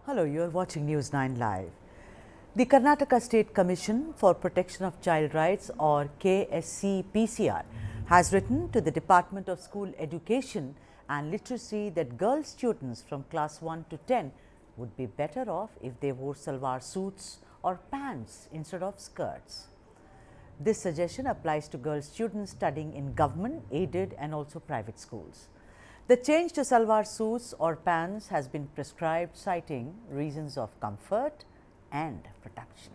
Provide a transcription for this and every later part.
Hello, you are watching News9 Live. The Karnataka State Commission for Protection of Child Rights, or KSCPCR, has written to the Department of School Education and Literacy that girl students from class 1 to 10 would be better off if they wore salwar suits or pants instead of skirts. This suggestion applies to girl students studying in government, aided and also private schools. The change to salwar suits or pants has been prescribed, citing reasons of comfort and protection.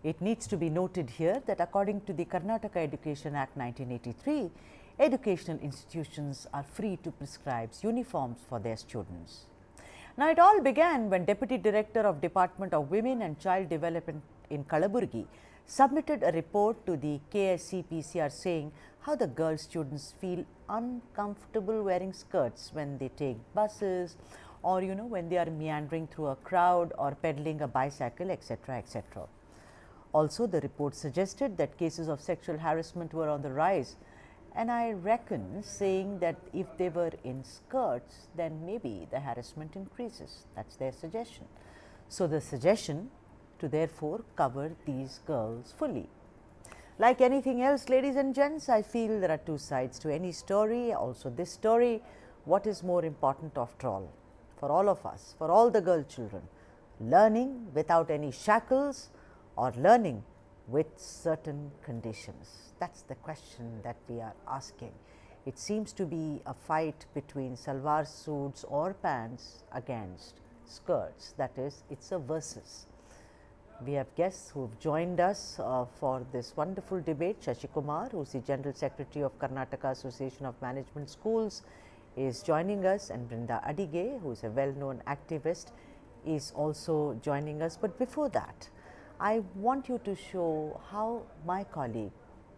It needs to be noted here that according to the Karnataka Education Act 1983, educational institutions are free to prescribe uniforms for their students. Now, it all began when Deputy Director of Department of Women and Child Development in Kalaburgi submitted a report to the KSCPCR saying how the girl students feel uncomfortable wearing skirts when they take buses, or when they are meandering through a crowd or pedaling a bicycle, etc., etc. Also, the report suggested that cases of sexual harassment were on the rise, and I reckon saying that if they were in skirts, then maybe the harassment increases. That's their suggestion. So, the suggestion to therefore cover these girls fully. Like anything else, ladies and gents, I feel there are two sides to any story. Also this story, what is more important after all, for all of us, for all the girl children, learning without any shackles or learning with certain conditions? That's the question that we are asking. It seems to be a fight between salwar suits or pants against skirts. That is, it's a versus. We have guests who have joined us for this wonderful debate. Shashi Kumar, who is the General Secretary of Karnataka Association of Management Schools, is joining us, and Brinda Adige, who is a well-known activist, is also joining us. But before that, I want you to show how my colleague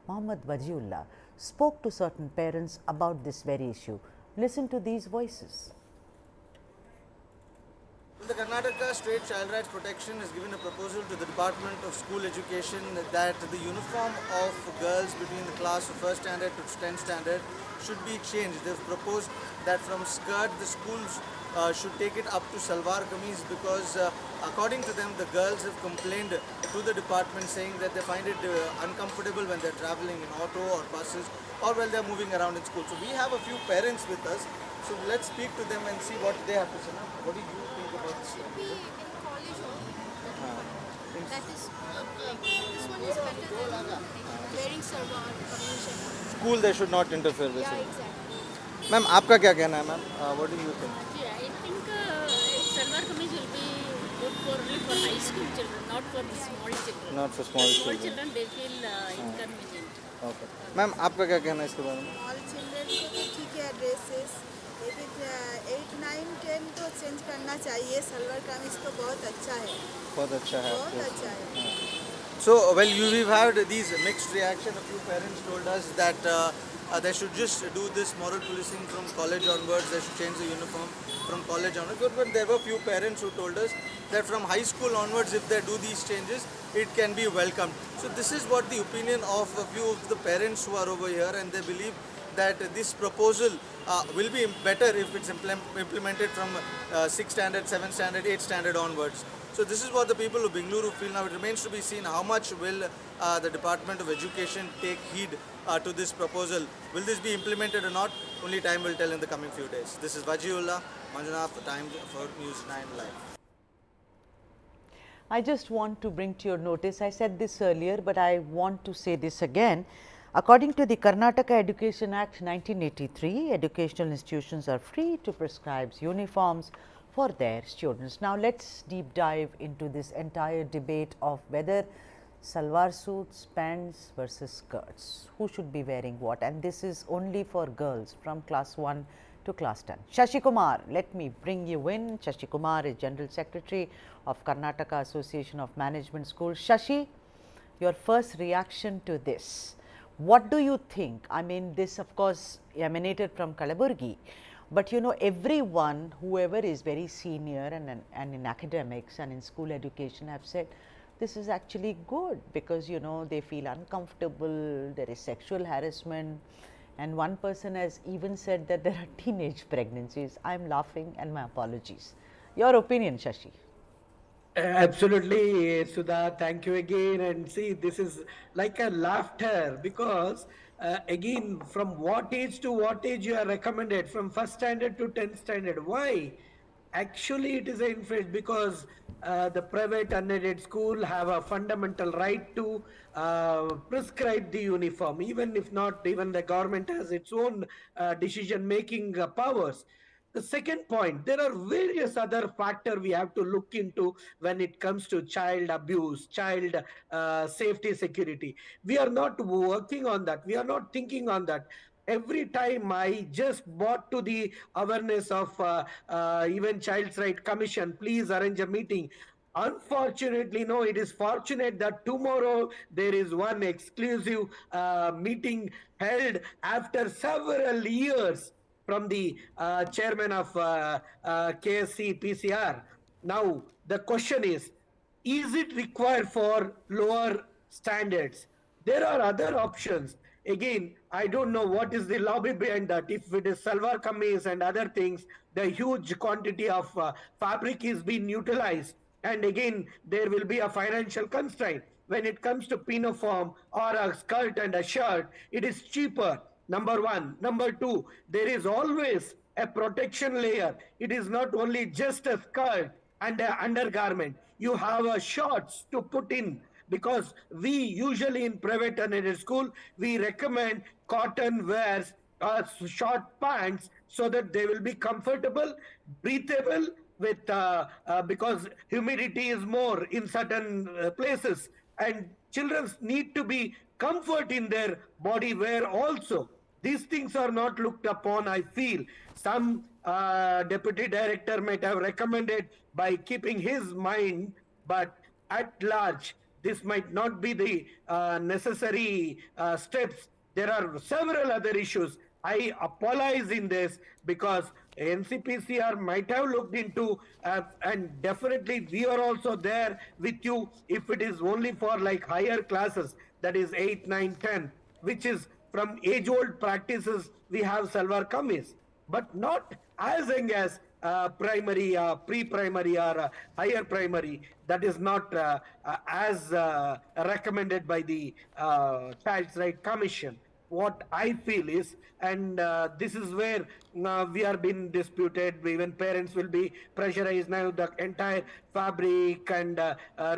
Mohammad Wajiullah spoke to certain parents about this very issue. Listen to these voices. The Karnataka State Child Rights Protection has given a proposal to the Department of School Education that the uniform of girls between the class of 1st standard to 10th standard should be changed. They have proposed that from skirt the schools should take it up to salwar kameez, because according to them the girls have complained to the department saying that they find it uncomfortable when they are travelling in auto or buses or while they are moving around in school. So we have a few parents with us. So let's speak to them and see what they have to say. What do you think about this? Maybe in college only. That is like this one is better than wearing salwar kameez. School they should not interfere with. Yeah, exactly. Ma'am, आपका क्या कहना है ma'am? What do you think? Yeah, I think salwar kameez will be good for only for high school children, not for the small children. Not for small Small children. children they feel inconvenient. Okay. Ma'am आपका क्या कहना है इसके बारे में? All children को तो ठीक है ड्रेसेस, लेकिन 8, 9, 10 तो चेंज करना चाहिए. सलवार कमीज तो बहुत अच्छा है. बहुत अच्छा है. बहुत अच्छा है. So, well, we've had these mixed reaction. A few parents told us that they should just do this moral policing from college onwards. They should change the uniform from college onwards. But there were few parents who told us that from high school onwards, if they do these changes, it can be welcomed. So this is what the opinion of a few of the parents who are over here, and they believe that this proposal will be better if it's implemented from 6th standard, 7th standard, 8th standard onwards. So this is what the people of Bengaluru feel. Now it remains to be seen how much will the Department of Education take heed to this proposal. Will this be implemented or not? Only time will tell in the coming few days. This is Wajiullah, Manjunath, for Time for News9 Live. I just want to bring to your notice, I said this earlier, but I want to say this again. According to the Karnataka Education Act 1983, educational institutions are free to prescribe uniforms for their students. Now, let's deep dive into this entire debate of whether salwar suits, pants versus skirts, who should be wearing what, and this is only for girls from class 1 to class 10. Shashi Kumar, let me bring you in. Shashi Kumar is General Secretary of Karnataka Association of Management Schools. Shashi, your first reaction to this. What do you think? I mean, this of course emanated from Kalaburgi, but everyone, whoever is very senior and in academics and in school education, have said this is actually good because they feel uncomfortable, there is sexual harassment, and one person has even said that there are teenage pregnancies. I am laughing and my apologies. Your opinion, Shashi. Absolutely, Sudha. Thank you again. And see, this is like a laughter because, again, from what age to what age you are recommended, from first standard to 10th standard. Why? Actually, it is an influence because the private unaided school have a fundamental right to prescribe the uniform, even if not, even the government has its own decision-making powers. The second point, there are various other factors we have to look into when it comes to child abuse, child safety, security. We are not working on that. We are not thinking on that. Every time I just brought to the awareness of even Child's Right Commission, please arrange a meeting. Unfortunately, no, it is fortunate that tomorrow there is one exclusive meeting held after several years from the chairman of KSCPCR. Now, the question is it required for lower standards? There are other options. Again, I don't know what is the lobby behind that. If it is salwar kameez and other things, the huge quantity of fabric is being utilized. And again, there will be a financial constraint. When it comes to pinafore or a skirt and a shirt, it is cheaper. Number one. Number two, there is always a protection layer. It is not only just a skirt and an undergarment. You have a shorts to put in because we usually in private and in school, we recommend cotton wears short pants so that they will be comfortable, breathable with because humidity is more in certain places and children need to be comfort in their body wear also. These things are not looked upon, I feel. Some deputy director might have recommended by keeping his mind, but at large, this might not be the necessary steps. There are several other issues. I apologize in this because NCPCR might have looked into and definitely we are also there with you if it is only for like higher classes, that is 8, 9, 10, which is from age-old practices, we have salwar kameez, but not as young as primary, pre-primary or higher primary. That is not as recommended by the Child's Right Commission. What I feel is, and this is where we are being disputed, even parents will be pressurized now, the entire fabric and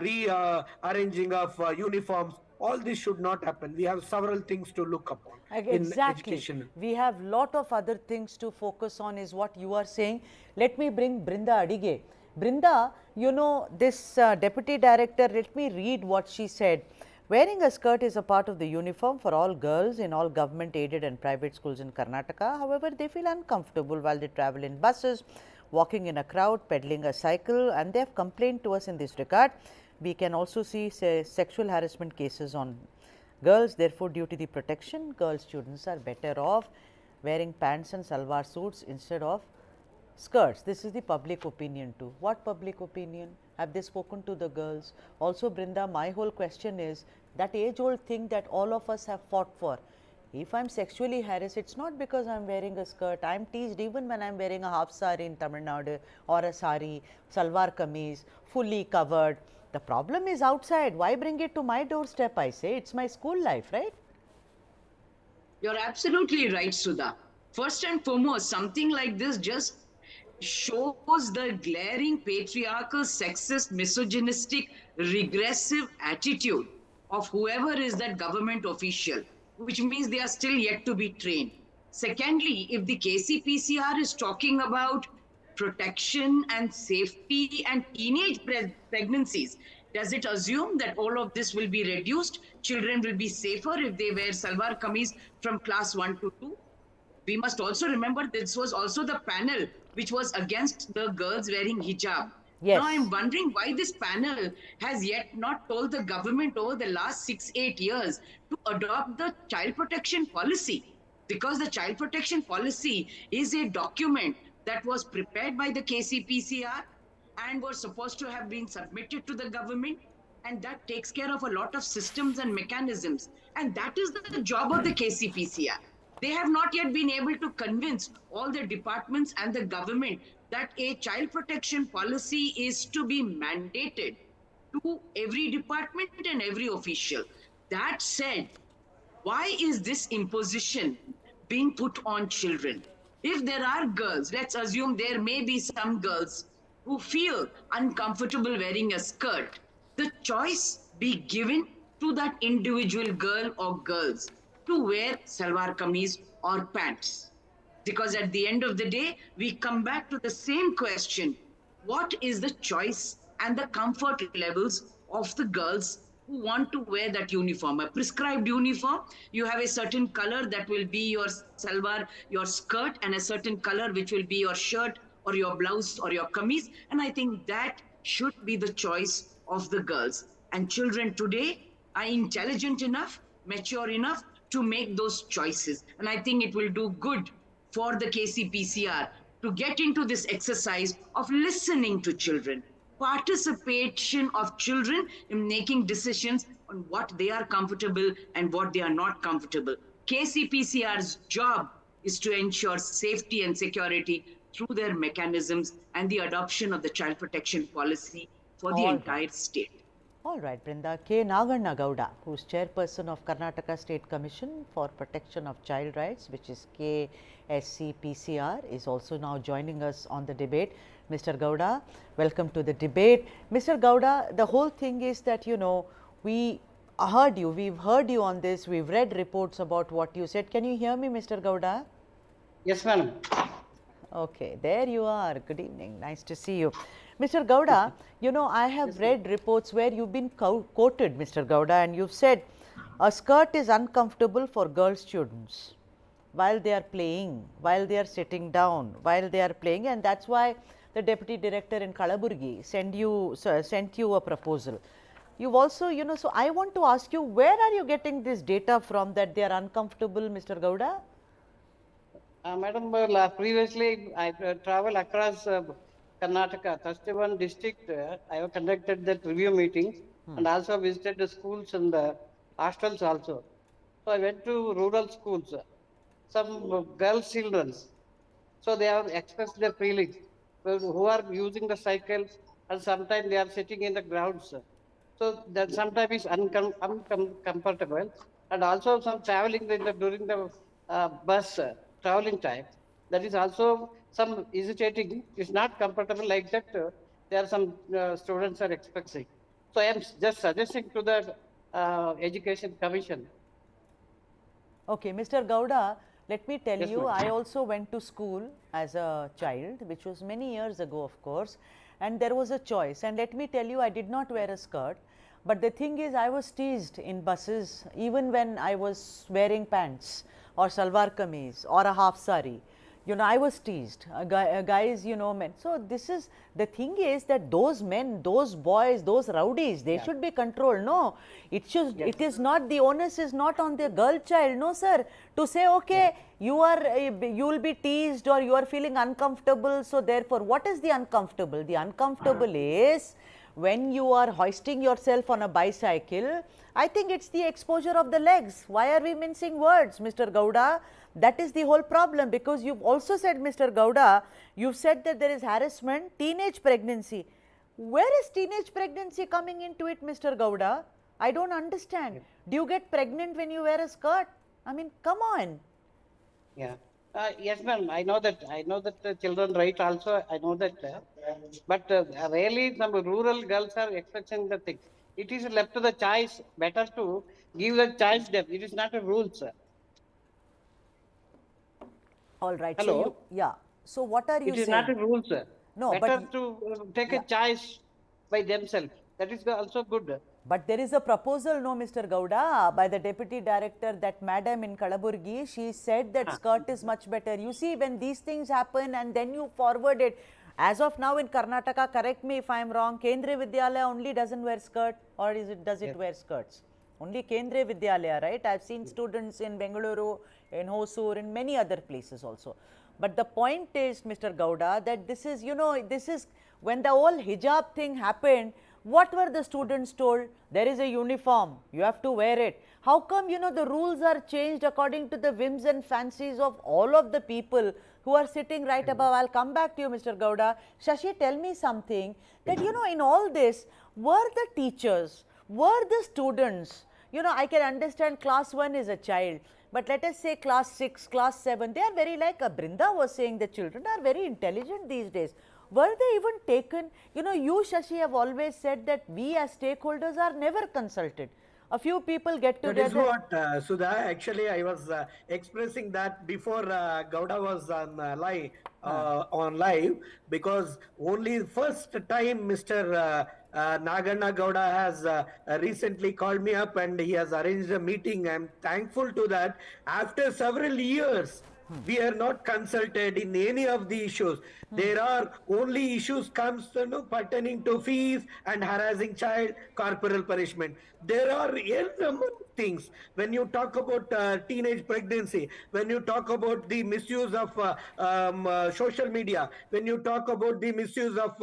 rearranging of uniforms. All this should not happen. We have several things to look upon in Exactly. education. We have lot of other things to focus on is what you are saying. Let me bring Brinda Adige. Brinda, you know, this deputy director, let me read what she said. Wearing a skirt is a part of the uniform for all girls in all government aided and private schools in Karnataka. However, they feel uncomfortable while they travel in buses, walking in a crowd, pedaling a cycle, and they have complained to us in this regard. We can also see sexual harassment cases on girls. Therefore, due to the protection, girl students are better off wearing pants and salwar suits instead of skirts. This is the public opinion too. What public opinion? Have they spoken to the girls? Also, Brinda, my whole question is that age-old thing that all of us have fought for. If I am sexually harassed, it's not because I am wearing a skirt. I am teased even when I am wearing a half sari in Tamil Nadu or a sari, salwar kameez, fully covered. The problem is outside. Why bring it to my doorstep, I say? It's my school life, right? You're absolutely right, Sudha. First and foremost, something like this just shows the glaring patriarchal, sexist, misogynistic, regressive attitude of whoever is that government official, which means they are still yet to be trained. Secondly, if the KCPCR is talking about protection and safety and teenage pregnancies, does it assume that all of this will be reduced? Children will be safer if they wear salwar kameez from class 1 to 2? We must also remember this was also the panel which was against the girls wearing hijab. Yes. Now I'm wondering why this panel has yet not told the government over the last 6-8 years to adopt the child protection policy. Because the child protection policy is a document that was prepared by the KCPCR and was supposed to have been submitted to the government, and that takes care of a lot of systems and mechanisms, and that is the job of the KCPCR. They have not yet been able to convince all the departments and the government that a child protection policy is to be mandated to every department and every official. That said, why is this imposition being put on children? If there are girls, let's assume there may be some girls who feel uncomfortable wearing a skirt, the choice be given to that individual girl or girls to wear salwar kameez or pants. Because at the end of the day, we come back to the same question. What is the choice and the comfort levels of the girls who want to wear that uniform? A prescribed uniform, you have a certain color that will be your salwar, your skirt, and a certain color which will be your shirt or your blouse or your kameez. And I think that should be the choice of the girls. And children today are intelligent enough, mature enough to make those choices. And I think it will do good for the KCPCR to get into this exercise of listening to children, participation of children in making decisions on what they are comfortable and what they are not comfortable. KCPCR's job is to ensure safety and security through their mechanisms and the adoption of the child protection policy for the entire state. All right, Brinda. K Naganna Gowda, who is chairperson of Karnataka State Commission for Protection of Child Rights, which is KSCPCR, is also now joining us on the debate. Mr. Gowda, welcome to the debate. Mr. Gowda, the whole thing is that, you know, we've heard you on this, we've read reports about what you said. Can you hear me, Mr. Gowda? Yes, ma'am. Okay, there you are. Good evening. Nice to see you. Mr. Gowda, you know, I have read reports where you've been quoted, Mr. Gowda, and you've said a skirt is uncomfortable for girl students while they are playing, while they are sitting down, while they are playing, and that's why the deputy director in Kalaburgi sent you a proposal. You've also, you know, so I want to ask you, where are you getting this data from that they are uncomfortable, Mr. Gowda? Madam, previously I traveled across Karnataka, 31 district. I have conducted that review meetings and also visited the schools and the hostels also. So I went to rural schools, some girls' children. So they have expressed their feelings, who are using the cycle and sometimes they are sitting in the grounds. So that sometimes is uncomfortable, and also some traveling during the bus traveling time. That is also some hesitating. It's not comfortable like that. There are some students are expecting. So I am just suggesting to the Education Commission. Okay, Mr. Gowda, let me tell Yes, you, ma'am. I also went to school as a child, which was many years ago, of course, and there was a choice. And let me tell you, I did not wear a skirt, but the thing is, I was teased in buses even when I was wearing pants or salwar kameez or a half sari. You know, I was teased, guys, you know, men. So this is, the thing is that those men, those boys, those rowdies, they should be controlled. No, it should, it is not, the onus is not on the girl child. No, sir, to say, okay, you will be teased or you are feeling uncomfortable. So therefore, what is the uncomfortable? The uncomfortable is when you are hoisting yourself on a bicycle. I think it's the exposure of the legs. Why are we mincing words, Mr. Gowda? That is the whole problem, because you've also said, Mr. Gowda, you've said that there is harassment, teenage pregnancy. Where is teenage pregnancy coming into it, Mr. Gowda? I don't understand. Do you get pregnant when you wear a skirt? I mean, come on. Yeah. Yes, ma'am. I know that. I know that the children right also. I know that. But really, some rural girls are expecting the things. It is left to the choice. Better to give the choice. It is not a rule, sir. All right. Hello? So you, yeah. So what are you It is saying? not a rule, sir. No, Better but to take a choice by themselves. That is also good. But there is a proposal, no, Mr. Gowda, by the deputy director, that madam in Kalaburgi, she said that skirt is much better. You see, when these things happen and then you forward it, as of now in Karnataka, correct me if I am wrong, Kendriya Vidyalaya only doesn't wear skirt, or does it wear skirts? Only Kendriya Vidyalaya, right? I have seen students in Bengaluru, in Hosur, in many other places also. But the point is, Mr. Gowda, that this is, you know, this is when the whole hijab thing happened, What were the students told? There is a uniform, you have to wear it. How come, the rules are changed according to the whims and fancies of all of the people who are sitting right above? I'll come back to you, Mr. Gowda. Shashi, tell me something that, in all this, were the teachers, were the students, I can understand class 1 is a child, but let us say class 6, class 7, they are very like Brinda was saying, the children are very intelligent these days. Were they even taken? You, Shashi, have always said that we as stakeholders are never consulted. A few people get together. That is what, Sudha, actually I was expressing that before Gowda was on live, because only first time Mr. Naganna Gowda has recently called me up and he has arranged a meeting. I am thankful to that. After several years, we are not consulted in any of the issues. There are only issues comes pertaining to fees and harassing child, corporal punishment. There are a number of things. When you talk about teenage pregnancy, when you talk about the misuse of social media, when you talk about the misuse of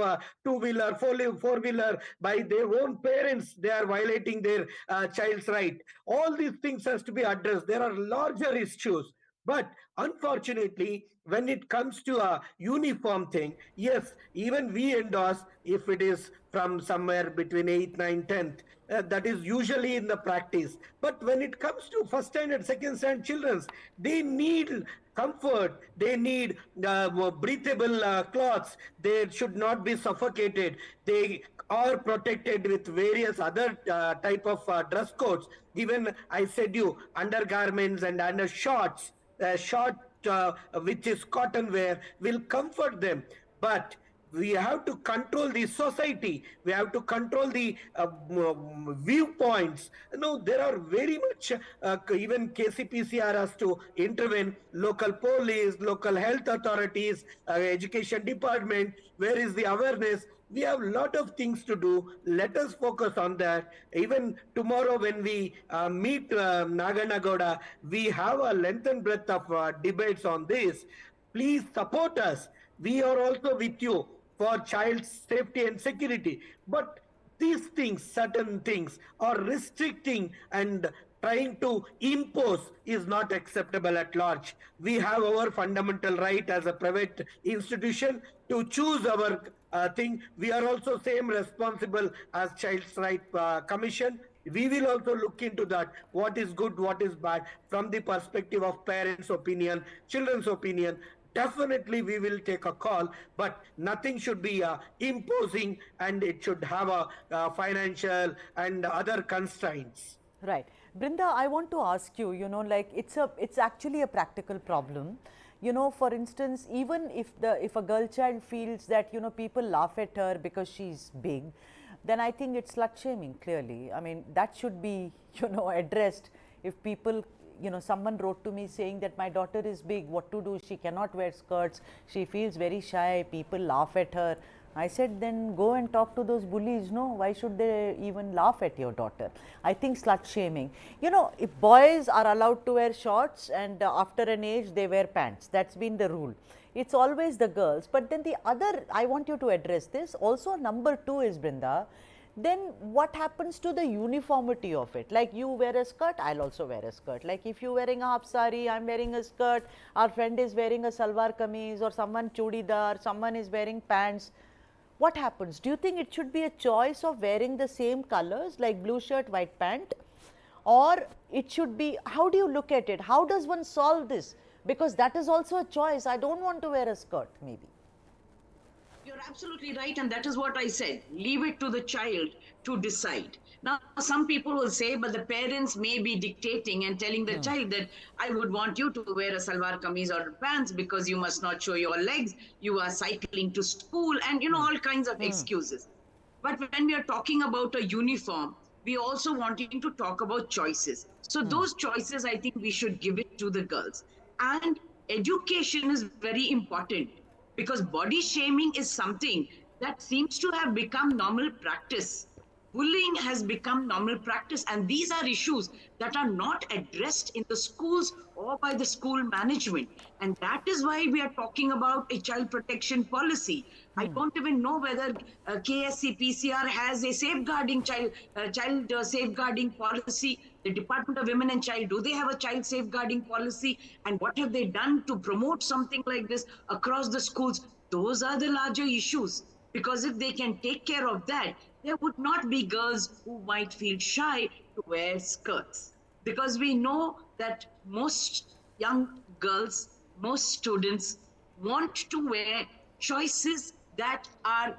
two-wheeler, four-wheeler by their own parents, they are violating their child's right. All these things has to be addressed. There are larger issues. But unfortunately, when it comes to a uniform thing, yes, even we endorse if it is from somewhere between 8th, 9th, 10th. That is usually in the practice. But when it comes to first standard, second standard children, they need comfort, they need breathable cloths, they should not be suffocated, they are protected with various other type of dress codes. Even I said you, undergarments and undershorts, short which is cotton wear will comfort them. But we have to control the society. We have to control the viewpoints. There are very much, even KCPCR has to intervene, local police, local health authorities, education department, where is the awareness? We have a lot of things to do. Let us focus on that. Even tomorrow when we meet Naganna Gowda, we have a length and breadth of debates on this. Please support us. We are also with you for child safety and security. But these things, certain things, are restricting and trying to impose is not acceptable at large. We have our fundamental right as a private institution to choose our thing. We are also same responsible as Child's Right Commission. We will also look into that, what is good, what is bad, from the perspective of parents' opinion, children's opinion. Definitely we will take a call, but nothing should be imposing, and it should have a financial and other constraints. Right. Brinda, I want to ask you, like it's actually a practical problem. For instance, even if a girl child feels that, people laugh at her because she's big, then I think it's slut shaming, clearly. I mean, that should be, addressed. If people, someone wrote to me saying that my daughter is big, what to do? She cannot wear skirts, she feels very shy, people laugh at her. I said, then go and talk to those bullies. No, why should they even laugh at your daughter? I think slut shaming. If boys are allowed to wear shorts and after an age they wear pants, that's been the rule. It's always the girls. But then the other, I want you to address this. Also, number 2 is, Brinda, then what happens to the uniformity of it? Like you wear a skirt, I'll also wear a skirt. Like if you're wearing a half sari, I'm wearing a skirt, our friend is wearing a salwar kameez, or someone chudidar, someone is wearing pants. What happens? Do you think it should be a choice of wearing the same colors, like blue shirt, white pant? Or it should be, how do you look at it? How does one solve this? Because that is also a choice. I don't want to wear a skirt, maybe. You're absolutely right, and that is what I said. Leave it to the child to decide. Now, some people will say, but the parents may be dictating and telling the child that I would want you to wear a salwar kameez or pants because you must not show your legs, you are cycling to school, and all kinds of excuses. But when we are talking about a uniform, we also wanting to talk about choices. So those choices, I think we should give it to the girls. And education is very important, because body shaming is something that seems to have become normal practice. Bullying has become normal practice, and these are issues that are not addressed in the schools or by the school management. And that is why we are talking about a child protection policy. I don't even know whether KSCPCR has a safeguarding child safeguarding policy. The Department of Women and Child, do they have a child safeguarding policy? And what have they done to promote something like this across the schools? Those are the larger issues. Because if they can take care of that, there would not be girls who might feel shy to wear skirts. Because we know that most young girls, most students want to wear choices that are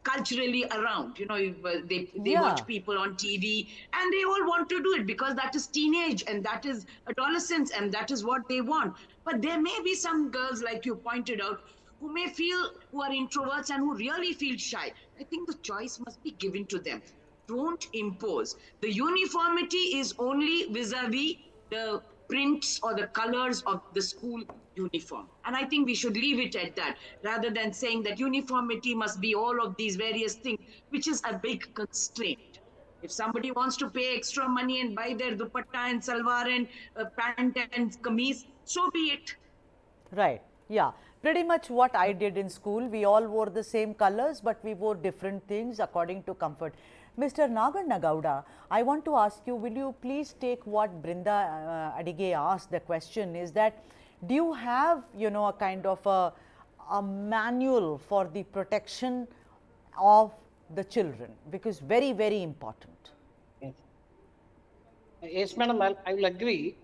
culturally around. You know, they Yeah. watch people on TV and they all want to do it because that is teenage and that is adolescence and that is what they want. But there may be some girls, like you pointed out, who may feel, who are introverts and who really feel shy. I think the choice must be given to them. Don't impose. The uniformity is only vis-a-vis the prints or the colors of the school uniform. And I think we should leave it at that, rather than saying that uniformity must be all of these various things, which is a big constraint. If somebody wants to pay extra money and buy their dupatta and salwar and pant and kameez, so be it. Right. Yeah. Pretty much what I did in school. We all wore the same colors, but we wore different things according to comfort. Mr. Naganna Gowda, I want to ask you, will you please take what Brinda Adige asked? The question is that, do you have, you know, a kind of a manual for the protection of the children? Because very, very important. Yes, madam, I will agree.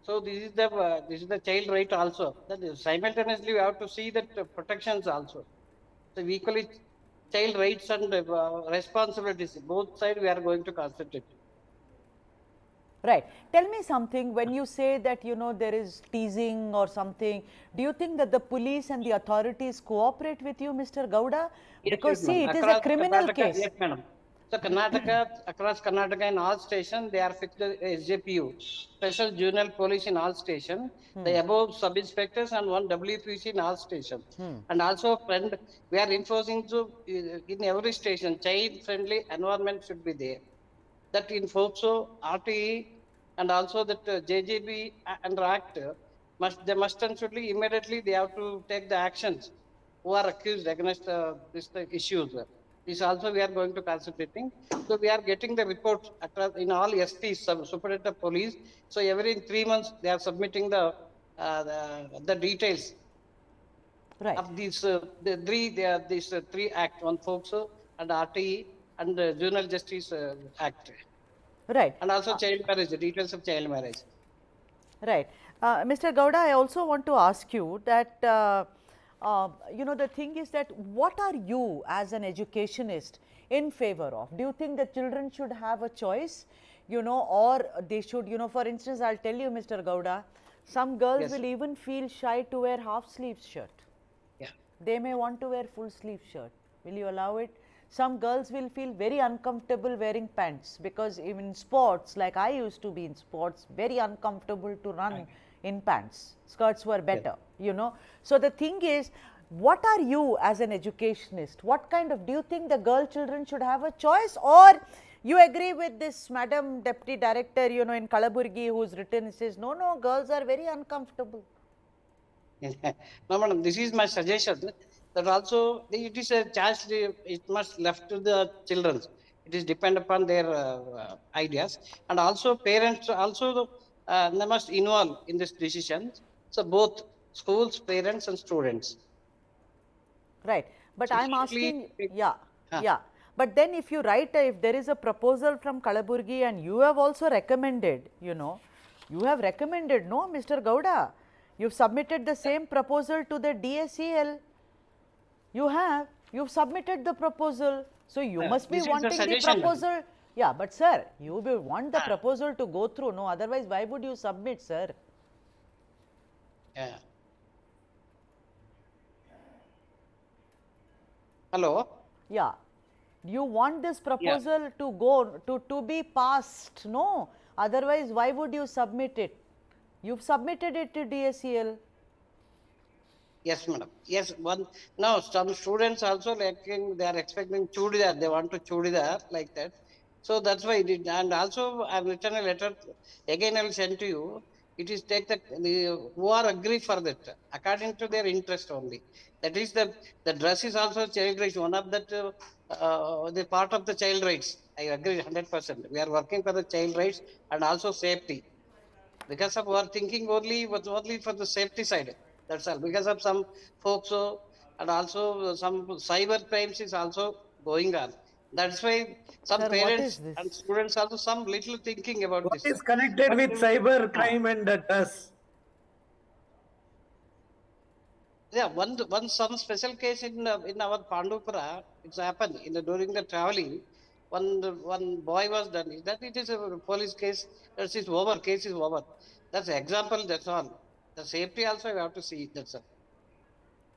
So this is the child right also. That is, simultaneously we have to see that protections also. So equally, child rights and responsibilities, both sides we are going to concentrate. Right. Tell me something, when you say that, you know, there is teasing or something, do you think that the police and the authorities cooperate with you, Mr. Gowda? Yes, Because yes, see, ma'am. it is a Across criminal Karnataka, case. Yes, madam. So Karnataka, across Karnataka in all stations, they are fixed SJPU, Special Juvenile Police in all stations. The above sub-inspectors and one WPC in all stations. And also, friend, we are enforcing to in every station, child-friendly environment should be there. That in FOPSO, RTE, and also that JJB and Act they must and should immediately they have to take the actions who are accused against this issues. This also we are going to concentrating. So we are getting the reports across in all SPs, Superintendent of Police. So every 3 months they are submitting the details Right. of these these three acts, one FOPSO and RTE and the Juvenile Justice Act. Right. And also child marriage, the details of child marriage. Right. Mr. Gowda, I also want to ask you that, you know, the thing is that what are you as an educationist in favor of? Do you think that children should have a choice, you know, or they should, you know, for instance, I'll tell you, Mr. Gowda, some girls Yes. will even feel shy to wear half sleeve shirt. Yeah. They may want to wear full sleeve shirt. Will you allow it? Some girls will feel very uncomfortable wearing pants, because even in sports, like I used to be in sports, very uncomfortable to run in pants. Skirts were better, you know. So the thing is, what are you as an educationist? What kind of, do you think the girl children should have a choice, or you agree with this Madam Deputy Director, you know, in Kalaburgi, who's written, says, no, no, girls are very uncomfortable. No, madam, this is my suggestion. That also it is a choice. It must left to the children. It is depend upon their ideas, and also parents also they must involve in this decision. So both schools, parents, and students. Right. But So I'm strictly- asking, yeah, Huh. yeah. But then if you write, if there is a proposal from Kalaburgi and you have also recommended, you know, you have recommended, no, Mr. Gowda, you've submitted the same proposal to the DSEL. You've submitted the proposal. So you must be this is a wanting the suggestion. proposal. Yeah, but sir, you will want the proposal to go through, no, otherwise why would you submit, sir? Yeah. Hello. Yeah, you want this proposal to go to be passed, no, otherwise why would you submit it? You've submitted it to DSEL. Yes, madam. Yes, one. Now, some students also they are expecting chudidar. They want to chudidar like that. So that's why it is. And also, I've written a letter. Again, I will send to you. It is take the who are agree for that according to their interest only. That is the dress is also child rights. One of that the part of the child rights. I agree 100%. We are working for the child rights and also safety. Because of our thinking only for the safety side. That's all. Because of some folks and also some cyber crimes is also going on. That's why some Sir, what is parents this? and students also some little thinking about What this. is connected But with cyber crime and dress? yeah, one some special case in our Pandupura, it's happened during the traveling. One boy was done. That it is a police case. That is over. Case is over. That's example. That's all. The safety also we have to see. That's all.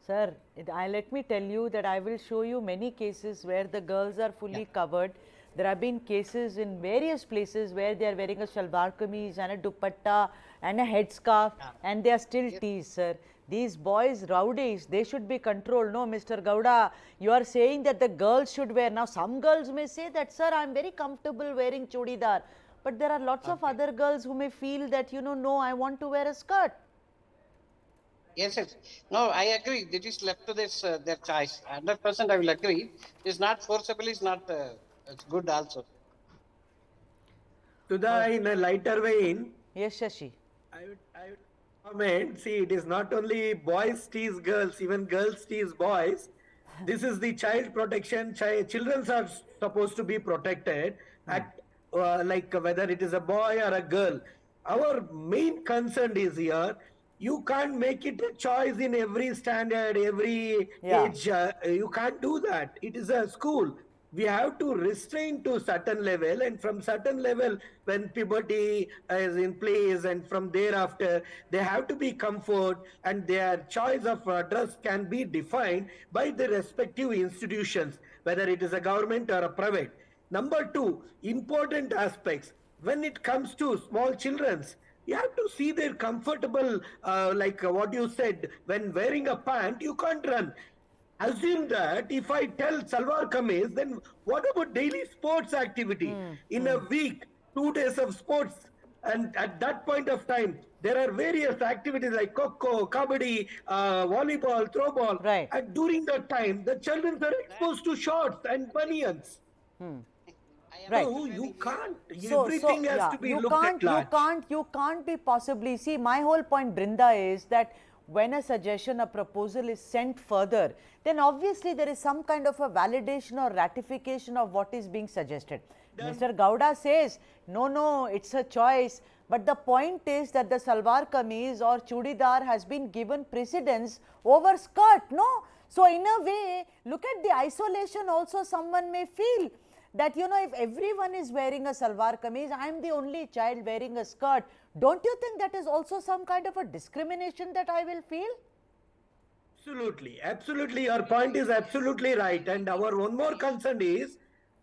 Sir, let me tell you that I will show you many cases where the girls are fully covered. There have been cases in various places where they are wearing a shalwar kameez and a dupatta and a headscarf and they are still teased, sir. These boys, rowdies, they should be controlled. No, Mr. Gowda, you are saying that the girls should wear. Now, some girls may say that, sir, I am very comfortable wearing chudidar. But there are lots of other girls who may feel that, no, I want to wear a skirt. Yes, yes. No, I agree. It is left to this their choice. 100% I will agree. It's not forcible. It's not. It's good also. Sudha, in a lighter vein, Yes, Shashi. I would comment. See, it is not only boys tease girls, even girls tease boys. This is the child protection. Children are supposed to be protected at like whether it is a boy or a girl. Our main concern is here. You can't make it a choice in every standard, every age. You can't do that. It is a school. We have to restrain to certain level, and from certain level, when puberty is in place, and from thereafter, they have to be comfort, and their choice of dress can be defined by the respective institutions, whether it is a government or a private. Number two, important aspects when it comes to small children's. You have to see their comfortable, like what you said, when wearing a pant, you can't run. Assume that if I tell salwar kameez, then what about daily sports activity? In a week, 2 days of sports, and at that point of time, there are various activities like kho, kabaddi, volleyball, throw ball. Right. And during that time, the children are exposed to shorts and bunions. Right. So you can't. Everything has to be looked at large. You can't be possibly. See, my whole point, Brinda, is that when a suggestion, a proposal is sent further, then obviously there is some kind of a validation or ratification of what is being suggested. Mr. Gowda says, no, it's a choice. But the point is that the salwar kameez or chudidar has been given precedence over skirt, no? So in a way, look at the isolation also someone may feel. That if everyone is wearing a salwar kameez, I am the only child wearing a skirt. Don't you think that is also some kind of a discrimination that I will feel? Absolutely. Your point is absolutely right. And our one more concern is,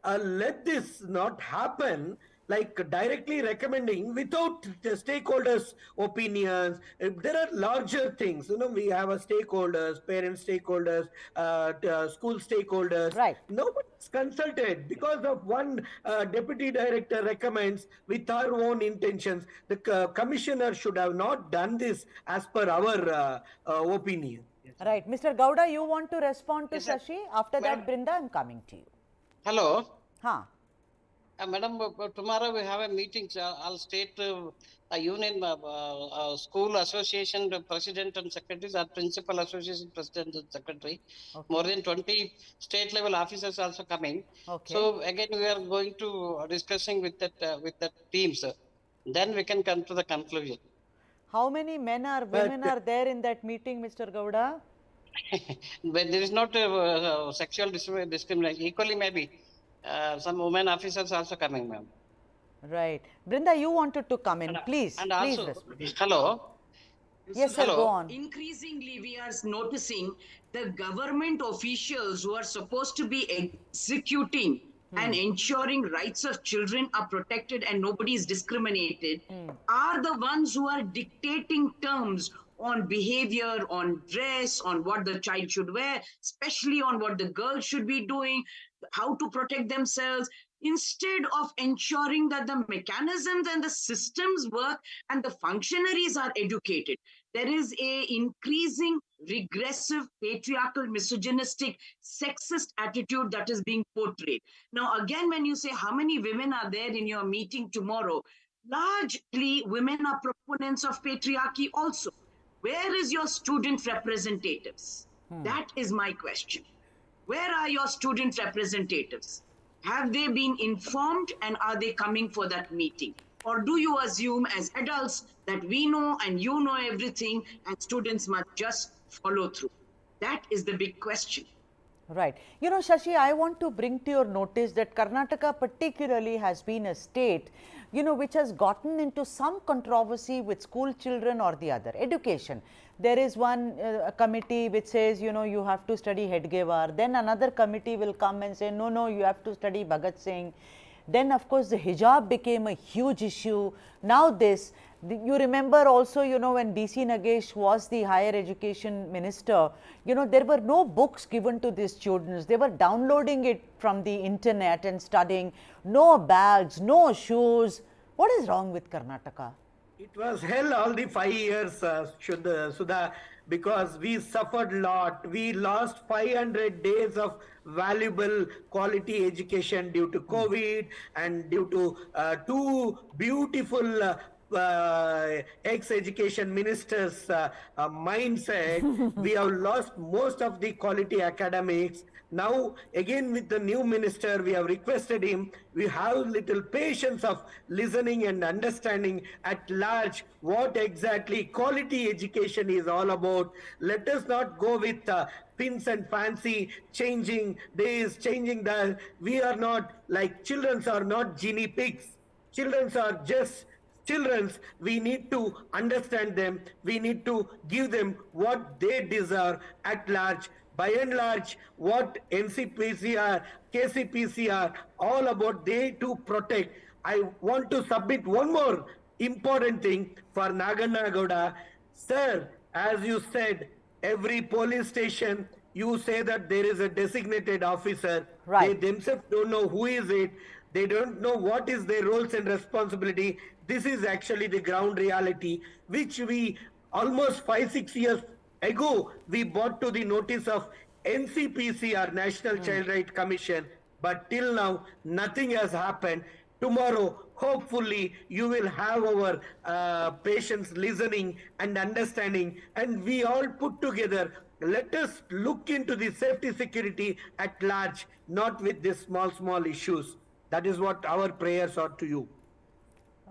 let this not happen, like directly recommending without the stakeholders' opinions. There are larger things. We have a stakeholders, parent stakeholders, school stakeholders. Right. Nobody's consulted because of one deputy director recommends with our own intentions. The commissioner should have not done this as per our opinion. Right. Mr. Gowda, you want to respond to Yes, sir. Shashi? After that, Brinda, I am coming to you. Hello. Madam, tomorrow we have a meeting. I'll state union, school association president and secretaries, or principal association president and secretary. Okay. More than 20 state level officers also coming. Okay. So again, we are going to discussing with that teams. Then we can come to the conclusion. How many men or women are there in that meeting, Mr. Gowda? But there is not sexual discrimination. Equally, maybe some women officers also coming, ma'am. Right. Brinda, you wanted to come in. Please. And please also, respond. hello. Yes, sir, Hello. go on. Increasingly, we are noticing the government officials who are supposed to be executing and ensuring rights of children are protected and nobody is discriminated are the ones who are dictating terms on behavior, on dress, on what the child should wear, especially on what the girl should be doing, how to protect themselves, instead of ensuring that the mechanisms and the systems work and the functionaries are educated. There is a increasing regressive, patriarchal, misogynistic, sexist attitude that is being portrayed. Now, again, when you say how many women are there in your meeting tomorrow, largely women are proponents of patriarchy also. Where is your student representatives? That is my question. Where are your student representatives? Have they been informed and are they coming for that meeting? Or do you assume as adults that we know and you know everything and students must just follow through? That is the big question. Right. You know, Shashi, I want to bring to your notice that Karnataka particularly has been a state, you know, which has gotten into some controversy with school children or the other. Education. There is one committee which says, you know, you have to study Hedgewar. Then another committee will come and say, no, no, you have to study Bhagat Singh. Then, of course, the hijab became a huge issue. Now this, you remember also, you know, when BC Nagesh was the higher education minister, you know, there were no books given to these students. They were downloading it from the internet and studying. No bags, no shoes. What is wrong with Karnataka? It was hell all the 5 years, Sudha, because we suffered a lot. We lost 500 days of valuable quality education due to COVID and due to two beautiful ex-education ministers' mindset. We have lost most of the quality academics. Now, again, with the new minister, we have requested him, we have little patience of listening and understanding at large what exactly quality education is all about. Let us not go with pins and fancy, changing this, changing that. We are not like children are not guinea pigs. Children are just children. We need to understand them. We need to give them what they deserve at large. By and large, what NCPCR, KCPCR, all about they to protect. I want to submit one more important thing for Naganna Gowda. Sir, as you said, every police station, you say that there is a designated officer. Right. They themselves don't know who is it. They don't know what is their roles and responsibility. This is actually the ground reality, which we almost 5-6 years ago, we brought to the notice of NCPCR, National Child Rights Commission, but till now, nothing has happened. Tomorrow, hopefully, you will have our patients listening and understanding, and we all put together. Let us look into the safety security at large, not with these small issues. That is what our prayers are to you.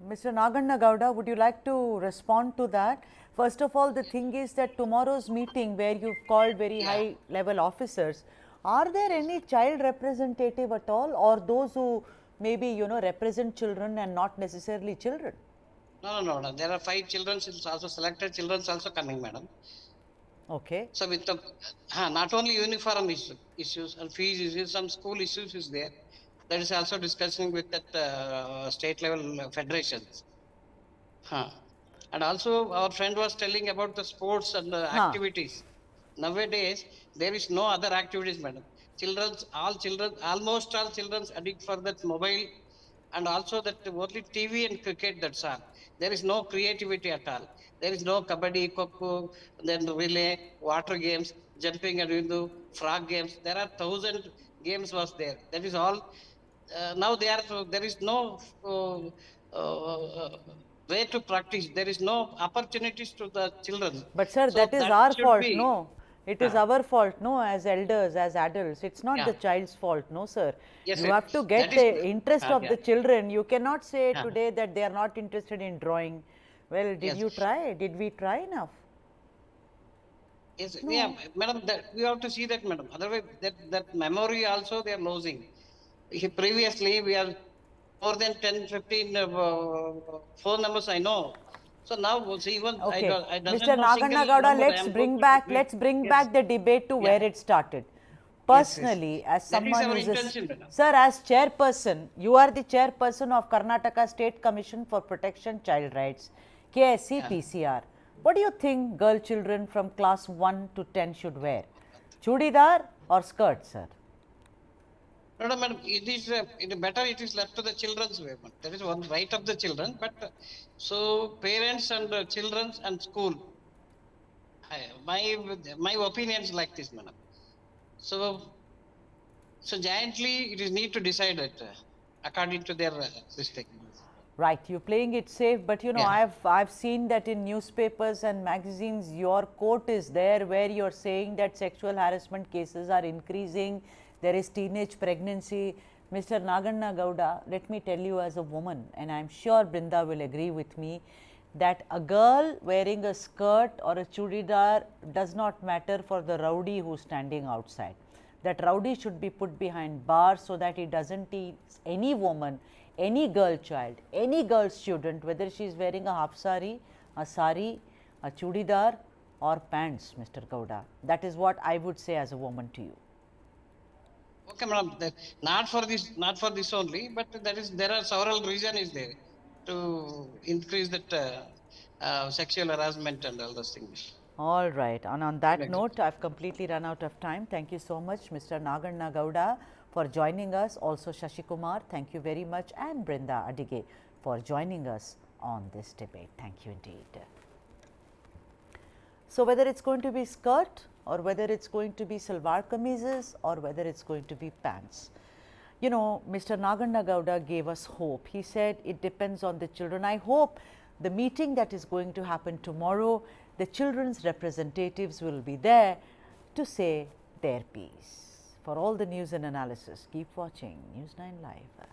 Mr. Naganna Gowda, would you like to respond to that? First of all, the thing is that tomorrow's meeting where you've called very high level officers, are there any child representative at all, or those who maybe, you know, represent children and not necessarily children? No. There are 5 children, also selected children also coming, madam. Okay. So with the, not only uniform issues and fees issues, some school issues is there. That is also discussing with that state level federations. And also our friend was telling about the sports and activities. Nowadays, there is no other activities, madam. Almost all children addict for that mobile and also that only TV and cricket, that's all. There is no creativity at all. There is no kabaddi, coco, then relay, water games, jumping and window, frog games. There are 1,000 games was there. That is all. Now there is no way to practice. There is no opportunities to the children. But sir, So that is our fault, be, no? It is our fault, no, as elders, as adults. It's not the child's fault, no, sir. Yes, you have to get the interest of the children. You cannot say today that they are not interested in drawing. Well, did you try? Did we try enough? Yes, yeah, madam, we have to see that, madam. Otherwise, that memory also they are losing. Previously, we are more than 10, 15 phone numbers I know. So now, see, even I Mr. Naganna Gowda, let's bring back the debate to where it started. Personally, as someone who is sir, as chairperson, you are the chairperson of Karnataka State Commission for Protection Child Rights, KSCPCR. What do you think girl children from class 1 to 10 should wear? Chudidar or skirt, sir? No, madam, it is better it is left to the children's way. That is one right of the children. But so parents and children and school, my opinion is like this, madam. So jointly it is need to decide it according to their this thing. Right, you're playing it safe, but you know, Yeah. I've seen that in newspapers and magazines, your quote is there where you're saying that sexual harassment cases are increasing, there is teenage pregnancy. Mr. Naganna Gowda, let me tell you as a woman, and I'm sure Brinda will agree with me, that a girl wearing a skirt or a chudidar does not matter for the rowdy who's standing outside. That rowdy should be put behind bars so that he doesn't tease any woman, any girl child, any girl student, whether she is wearing a half sari, a chudidar or pants, Mr. Gowda. That is what I would say as a woman to you. Okay, madam. Not for this only, but there are several reasons there to increase that sexual harassment and all those things. All right. And on that note, I've completely run out of time. Thank you so much, Mr. Naganna Gowda, for joining us. Also, Shashi Kumar, thank you very much, and Brinda Adige for joining us on this debate. Thank you indeed. So, whether it's going to be skirt or whether it's going to be salwar kameezes or whether it's going to be pants, you know, Mr. Naganna Gowda gave us hope. He said it depends on the children. I hope the meeting that is going to happen tomorrow, the children's representatives will be there to say their piece. For all the news and analysis, keep watching News9 Live.